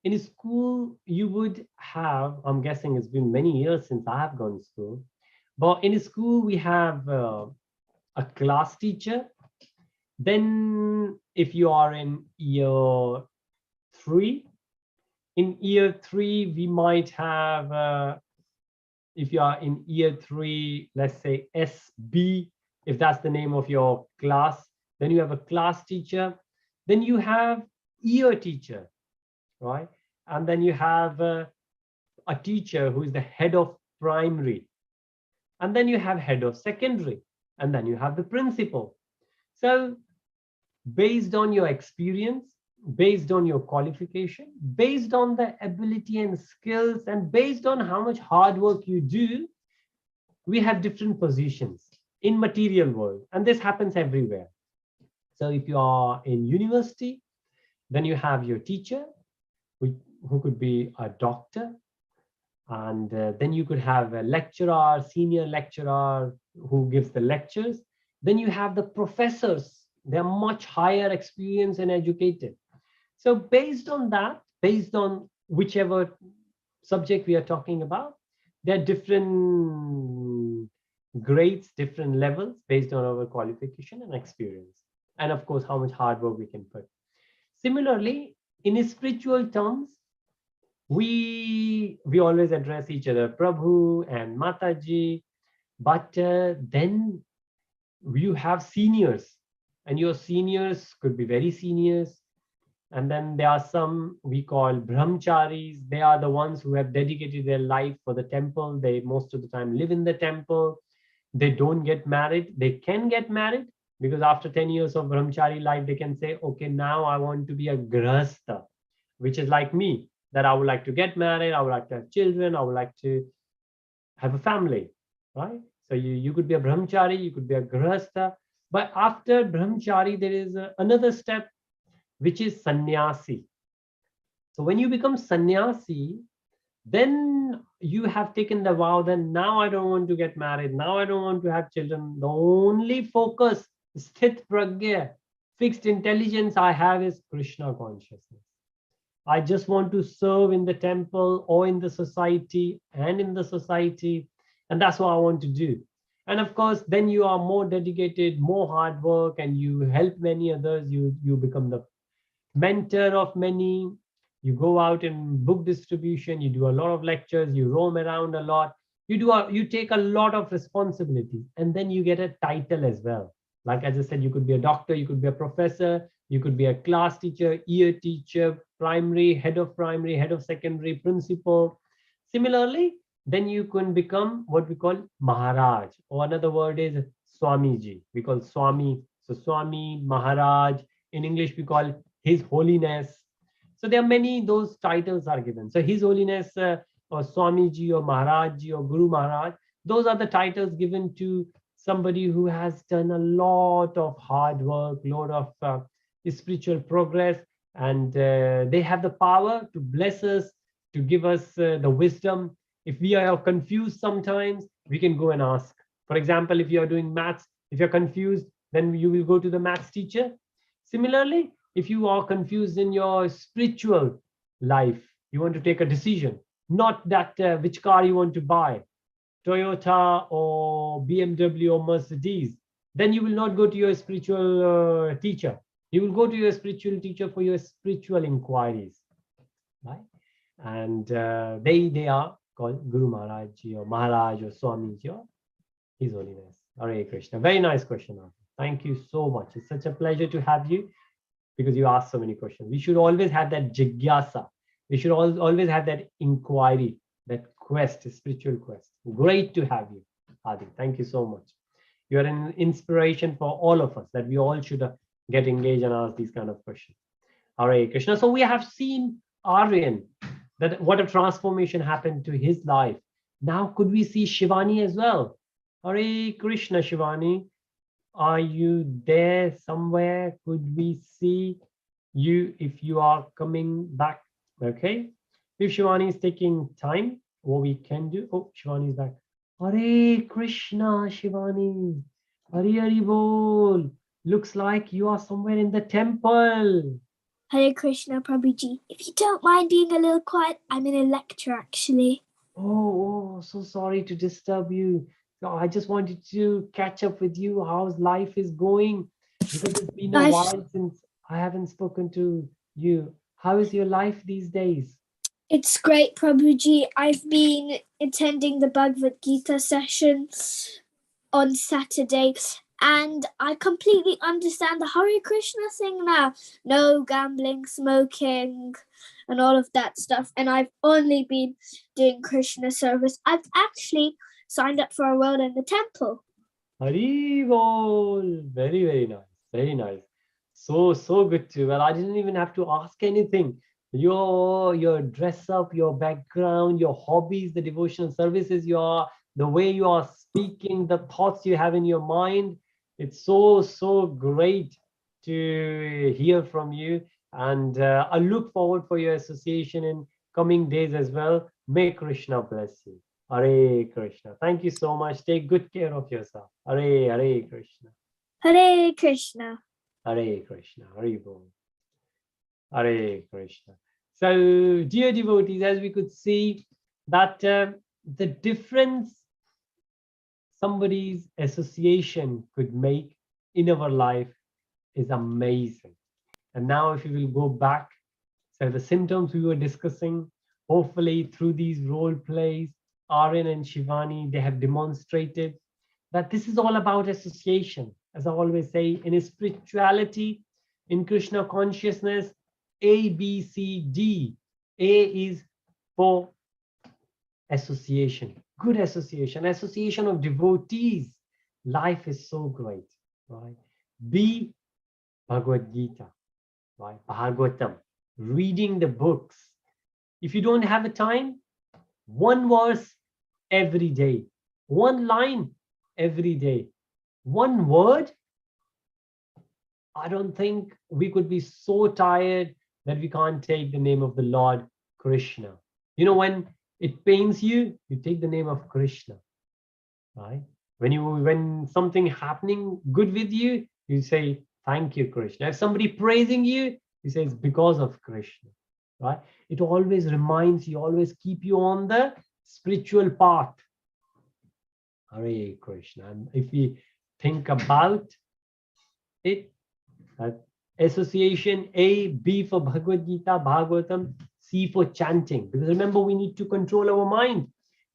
In a school, you would have, I'm guessing it's been many years since I have gone to school, but in a school, we have a class teacher. Then if you are in year 3, in year 3, we might have, if you are in year 3, let's say SB, if that's the name of your class, then you have a class teacher. Then you have year teacher, right? And then you have a teacher who is the head of primary. And then you have head of secondary. And then you have the principal. So based on your experience, based on your qualification, based on the ability and skills, and based on how much hard work you do, we have different positions in material world, and this happens everywhere. So if you are in university, then you have your teacher, who could be a doctor, And then you could have a lecturer, senior lecturer who gives the lectures. Then you have the professors. They're much higher experienced and educated. So based on that, based on whichever subject we are talking about, there are different grades, different levels based on our qualification and experience. And of course, how much hard work we can put. Similarly, in spiritual terms, we always address each other, Prabhu and Mataji, but then you have seniors, and your seniors could be very seniors. And then there are some we call brahmacharis. They are the ones who have dedicated their life for the temple. They most of the time live in the temple. They don't get married. They can get married because after 10 years of brahmachari life, they can say, okay, now I want to be a grahastha, which is like me, that I would like to get married. I would like to have children. I would like to have a family, right? So you could be a brahmachari, you could be a grahastha. But after brahmachari, there is another step, which is sannyasi. So when you become sannyasi, then you have taken the vow that now I don't want to get married, now I don't want to have children. The only focus, sthit pragya, fixed intelligence I have is Krishna consciousness. I just want to serve in the temple or in the society and in the society, and that's what I want to do. And of course, then you are more dedicated, more hard work, and you help many others. You become the mentor of many. You go out in book distribution, you do a lot of lectures, you roam around a lot, you take a lot of responsibility, and then you get a title as well. Like as I said, you could be a doctor, you could be a professor, you could be a class teacher, year teacher, primary, head of secondary, principal. Similarly, then you can become what we call Maharaj, or another word is Swamiji. We call Swami. So Swami, Maharaj, in English we call His Holiness. So there are many, those titles are given. So His Holiness or Swamiji or Maharajji or Guru Maharaj, those are the titles given to somebody who has done a lot of hard work, lot of spiritual progress, and they have the power to bless us, to give us the wisdom. If we are confused sometimes, we can go and ask. For example, if you are doing maths, if you're confused, then you will go to the maths teacher. Similarly, if you are confused in your spiritual life, you want to take a decision, not that which car you want to buy, Toyota or BMW or Mercedes, then you will not go to your spiritual teacher. You will go to your spiritual teacher for your spiritual inquiries, right? And they are called Guru Maharajji or Maharaj or Swamiji or His Holiness. Hare Krishna. Very nice question. Thank you so much. It's such a pleasure to have you, because you asked so many questions. We should always have that jigyasa. We should always have that inquiry, that quest, spiritual quest. Great to have you, Adi. Thank you so much. You are an inspiration for all of us, that we all should get engaged and ask these kind of questions. Hare Krishna. So we have seen Aryan, that what a transformation happened to his life. Now could we see Shivani as well? Hare Krishna, Shivani. Are you there somewhere? Could we see you if you are coming back? Okay. If Shivani is taking time, what we can do. Oh, Shivani is back. Hare Krishna, Shivani. Hare Hare Bol. Looks like you are somewhere in the temple. Hare Krishna, Prabhuji. If you don't mind being a little quiet, I'm in a lecture actually. Oh, so sorry to disturb you. So I just wanted to catch up with you. How's life is going? Because it's been a while since I haven't spoken to you. How is your life these days? It's great, Prabhuji. I've been attending the Bhagavad-Gītā session on Saturday, and I completely understand the Hare Krishna thing now. No gambling, smoking, and all of that stuff. And I've only been doing Krishna service. I've actually signed up for a role in the temple. Haribol. Very, very nice. Very nice. So good too. Well, I didn't even have to ask anything. Your dress up, your background, your hobbies, the devotional services the way you are speaking, the thoughts you have in your mind. It's so great to hear from you. And I look forward for your association in coming days as well. May Krishna bless you. Hare Krishna. Thank you so much. Take good care of yourself. Hare Krishna. Hare Krishna. Hare Krishna. Hare Bol. Hare Krishna. So, dear devotees, as we could see that the difference somebody's association could make in our life is amazing. And now if you will go back, so the symptoms we were discussing, hopefully through these role plays, Aryan and Shivani, they have demonstrated that this is all about association. As I always say, in spirituality, in Krishna consciousness, A, B, C, D. A is for association, good association, association of devotees. Life is so great, right? B, Bhagavad-Gītā, right? Bhagavatam, reading the books. If you don't have a time, one verse every day, one line every day, one word. I don't think we could be so tired that we can't take the name of the Lord Krishna. You know, when it pains you, you take the name of Krishna, right? When something happening good with you, you say, thank you, Krishna. If somebody praising you, you say, it's because of Krishna, right? It always reminds you, always keep you on the spiritual path. Hare Krishna. And if we think about it, association, A, B for Bhagavad-Gītā, Bhagavatam, C for chanting. Because remember, we need to control our mind.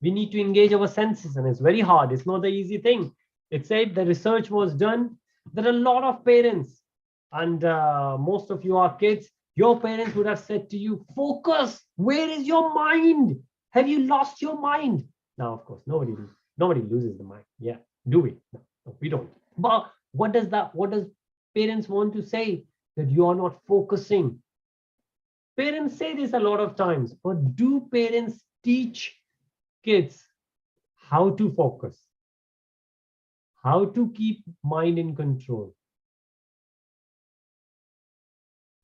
We need to engage our senses, and it's very hard. It's not the easy thing. It said the research was done. There are a lot of parents, and most of you are kids. Your parents would have said to you, focus. Where is your mind? Have you lost your mind? Now, of course, nobody loses the mind. Yeah, do we? No, we don't. But what does parents want to say? That you are not focusing. Parents say this a lot of times, but do parents teach kids how to focus, how to keep mind in control?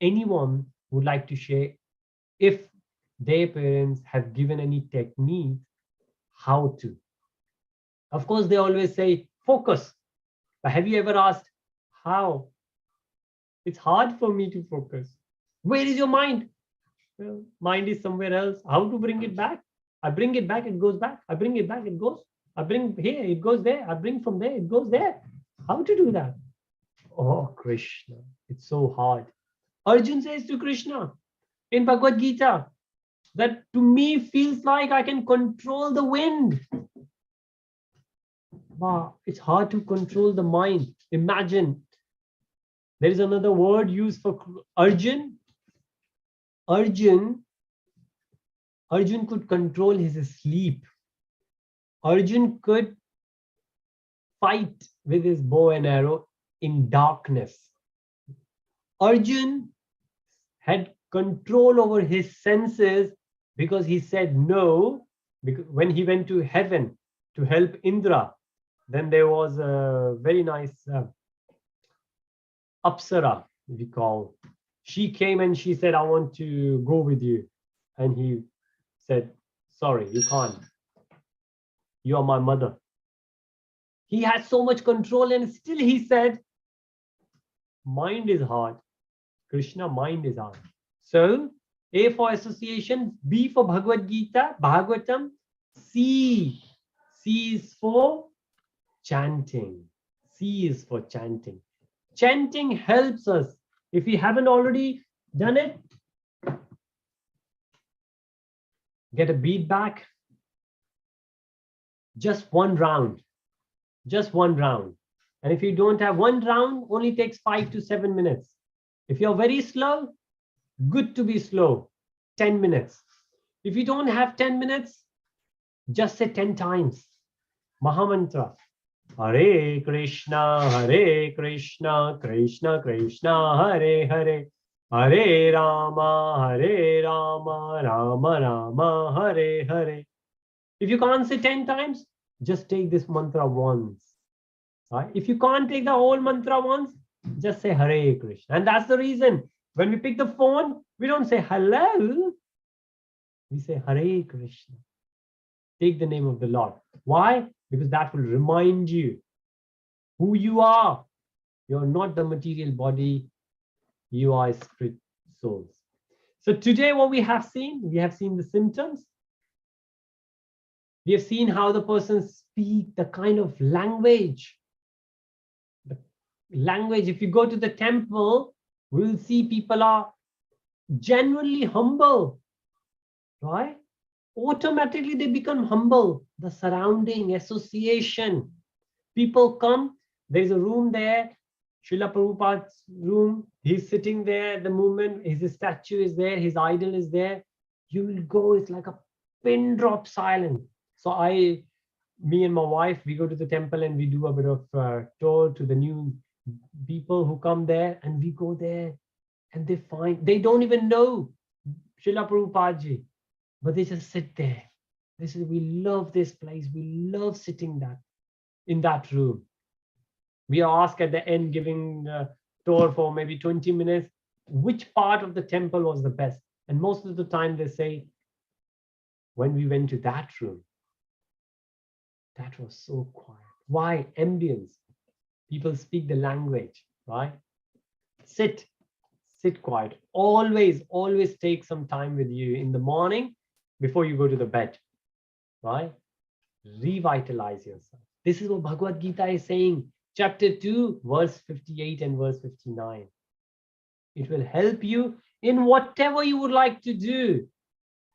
Anyone would like to share if their parents have given any technique how to? Of course, they always say focus, but have you ever asked how? It's hard for me to focus. Where is your mind? Well, mind is somewhere else. How to bring it back? I bring it back, it goes back. I bring it back, it goes. I bring here, it goes there. I bring from there, it goes there. How to do that? Oh, Krishna, it's so hard. Arjun says to Krishna in Bhagavad-Gītā that to me feels like I can control the wind. Wow, it's hard to control the mind. Imagine. There is another word used for Arjun. Arjun could control his sleep. Arjun could fight with his bow and arrow in darkness. Arjun had control over his senses because he said no. Because when he went to heaven to help Indra, then there was a very nice Apsara, we call. She came and she said, I want to go with you. And he said, sorry, you can't. You are my mother. He had so much control, and still he said, mind is hard. Krishna, mind is hard. So, A for association, B for Bhagavad-Gītā, Bhagavatam, C is for chanting. C is for chanting. Chanting helps us. If we haven't already done it, get a beat back. Just one round. Just one round. And if you don't have one round, only takes 5 to 7 minutes. If you're very slow, good to be slow. 10 minutes. If you don't have 10 minutes, just say 10 times. Mahamantra. Hare Krishna, Krishna Krishna, Hare Hare, Hare Rama, Rama Rama, Hare Hare. If you can't say 10 times, just take this mantra once. Right? If you can't take the whole mantra once, just say Hare Krishna. And that's the reason when we pick the phone, we don't say hello. we say Hare Krishna. Take the name of the Lord. Why? Because that will remind you who you are. You're not the material body. You are spirit souls. So today what we have seen the symptoms. We have seen how the person speaks, the kind of language. The language, if you go to the temple, we'll see people are genuinely humble, right? Automatically they become humble. The surrounding association. People come, there's a room there, Srila Prabhupada's room, he's sitting there, the moment his statue is there, his idol is there, you will go, it's like a pin drop silence. So me and my wife, we go to the temple and we do a bit of tour to the new people who come there, and we go there and they don't even know Srila Prabhupada, but they just sit there. They say, we love this place, we love sitting in that room. We are asked at the end, giving a tour for maybe 20 minutes, which part of the temple was the best? And most of the time they say, when we went to that room, that was so quiet. Why? Ambience. People speak the language, right? Sit quiet. Always take some time with you in the morning before you go to the bed, right? Revitalize yourself. This is what Bhagavad-Gītā is saying. Chapter 2, verse 58 and verse 59. It will help you in whatever you would like to do.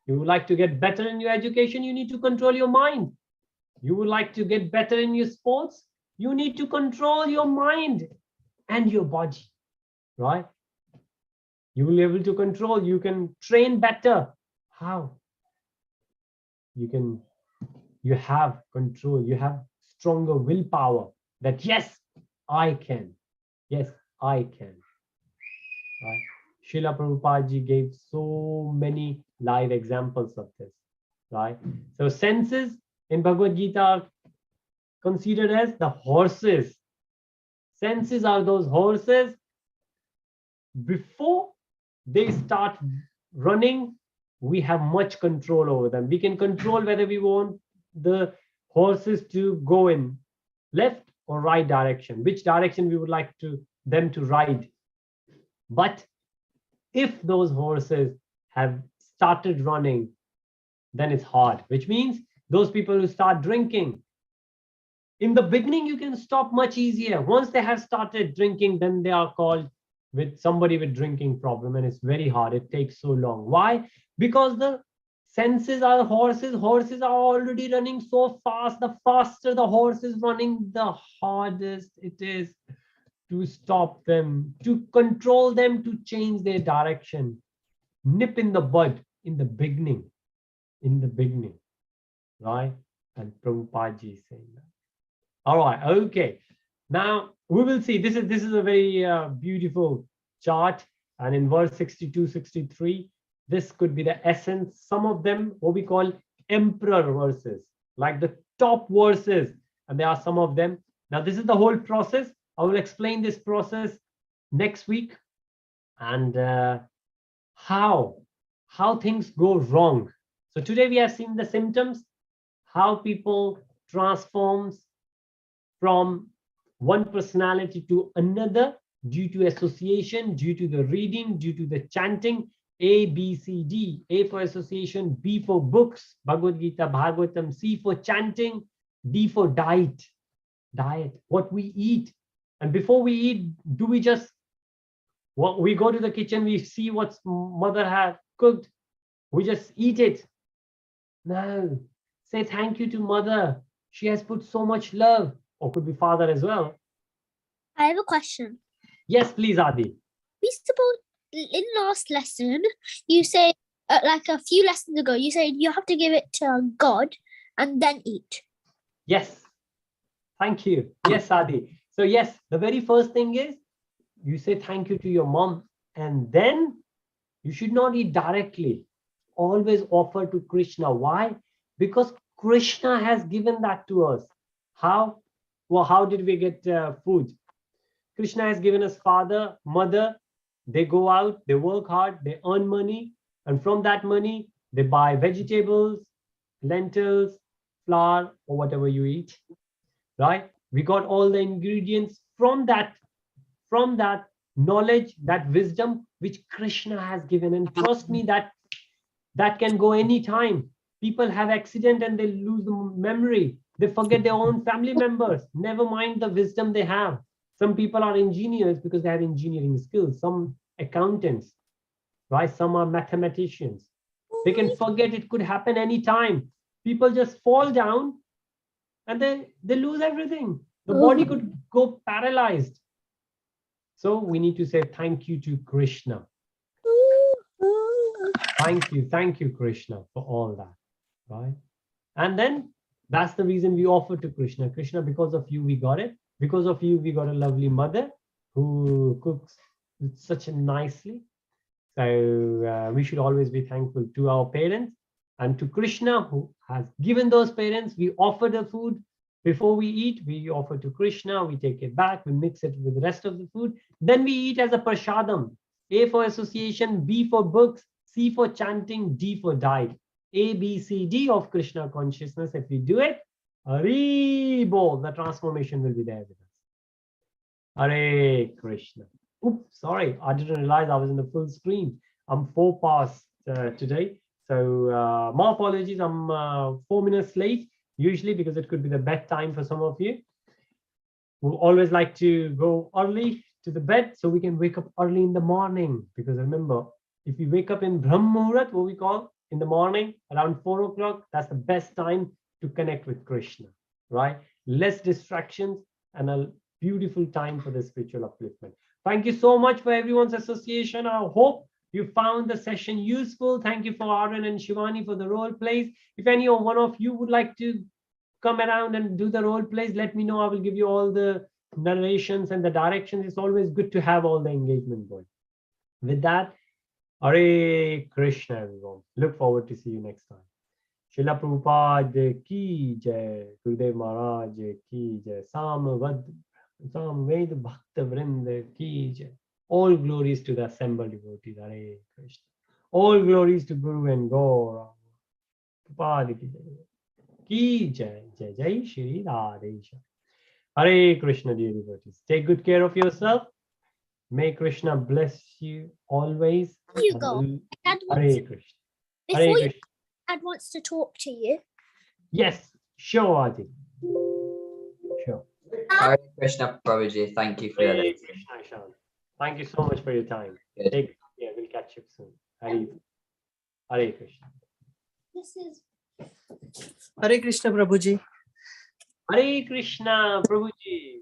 You would like to get better in your education, you need to control your mind. You would like to get better in your sports, you need to control your mind and your body, right? You will be able to control, you can train better. How? You have control, you have stronger willpower that yes, I can. Yes, I can. Right? Srila Prabhupada gave so many live examples of this, right? So senses in Bhagavad-Gītā are considered as the horses. Senses are those horses. Before they start running, we have much control over them. We can control whether we want the horses to go in left or right direction, which direction we would like them to ride. But if those horses have started running, then it's hard, which means those people who start drinking, in the beginning you can stop much easier. Once they have started drinking, then they are called with somebody with drinking problem, and it's very hard. It takes so long. Why? Because the senses are horses. Horses are already running so fast. The faster the horse is running, the hardest it is to stop them, to control them, to change their direction. Nip in the bud in the beginning, right? And Prabhupada is saying that. All right, okay. Now we will see. This is a very beautiful chart, and in verse 62, 63, this could be the essence. Some of them, what we call emperor verses, like the top verses, and there are some of them. Now this is the whole process. I will explain this process next week, and how things go wrong. So today we have seen the symptoms, how people transforms from one personality to another due to association, due to the reading, due to the chanting. A, B, C, D. A for association, B for books, Bhagavad-Gītā, Bhagavatam, C for chanting, D for diet, what we eat. And before we eat, do we just, we go to the kitchen, we see what mother has cooked, we just eat it? No. Say thank you to mother. She has put so much love. Or could be father as well. I have a question. Yes, please, Adi. We suppose in last lesson you said like a few lessons ago you said you have to give it to God and then eat. Yes. Thank you. Yes, Adi. So yes, the very first thing is you say thank you to your mom, and then you should not eat directly. Always offer to Krishna. Why? Because Krishna has given that to us. How? Well, how did we get food? Krishna has given us father, mother. They go out, they work hard, they earn money, and from that money, They buy vegetables, lentils, flour, or whatever you eat, right? We got all the ingredients from that knowledge, that wisdom which Krishna has given. And trust me, that can go anytime. People have accident and they lose the memory. They forget their own family members. Never mind the wisdom they have. Some people are engineers because they have engineering skills. Some accountants, right? Some are mathematicians. They can forget. It could happen anytime. People just fall down and they lose everything. The body could go paralyzed. So we need to say thank you to Krishna. Thank you, Krishna, for all that, right? And then that's the reason we offer to Krishna. Krishna, because of you, we got it. Because of you, we got a lovely mother who cooks such nicely. So we should always be thankful to our parents and to Krishna, who has given those parents. We offer the food before we eat. We offer to Krishna. We take it back. We mix it with the rest of the food. Then we eat as a prashadam. A for association, B for books, C for chanting, D for diet. A, B, C, D of Krishna consciousness. If we do it, Hari Bol, the transformation will be there with us. Hare Krishna. Oops, sorry, I didn't realize I was in the full screen. I'm 4 past today. So my apologies, I'm 4 minutes late, usually because it could be the bedtime for some of you. We always like to go early to the bed so we can wake up early in the morning. Because remember, if you wake up in Brahm Muhurat, what we call in the morning, around 4 o'clock, that's the best time to connect with Krishna, right? Less distractions and a beautiful time for the spiritual upliftment. Thank you so much for everyone's association. I hope you found the session useful. Thank you for Arun and Shivani for the role plays. If any or one of you would like to come around and do the role plays, let me know. I will give you all the narrations and the directions. It's always good to have all the engagement going. With that, Hare Krishna, everyone. Look forward to see you next time. Srila Prabhupada ki jai, Gurudev Maharaj ki jai, Samved Bhakta Vrinda ki jai. All glories to the assembled devotees. Hare Krishna. All glories to Guru and Gaura. Prabhupada ki jai, jai jai Shri Radhesha. Hare Krishna, dear devotees. Take good care of yourself. May Krishna bless you always. You go. Dad Hare wants, Krishna. before Hare you, Krishna. Dad wants to talk to you. Yes, sure, Adi. Sure. Hare Krishna, Prabhuji. Thank you for your Hare lesson. Krishna, Ishan. Thank you so much for your time. Good. Take care. We'll catch up soon. Hare Krishna. This is Hare Krishna, Prabhuji. Hare Krishna, Prabhuji.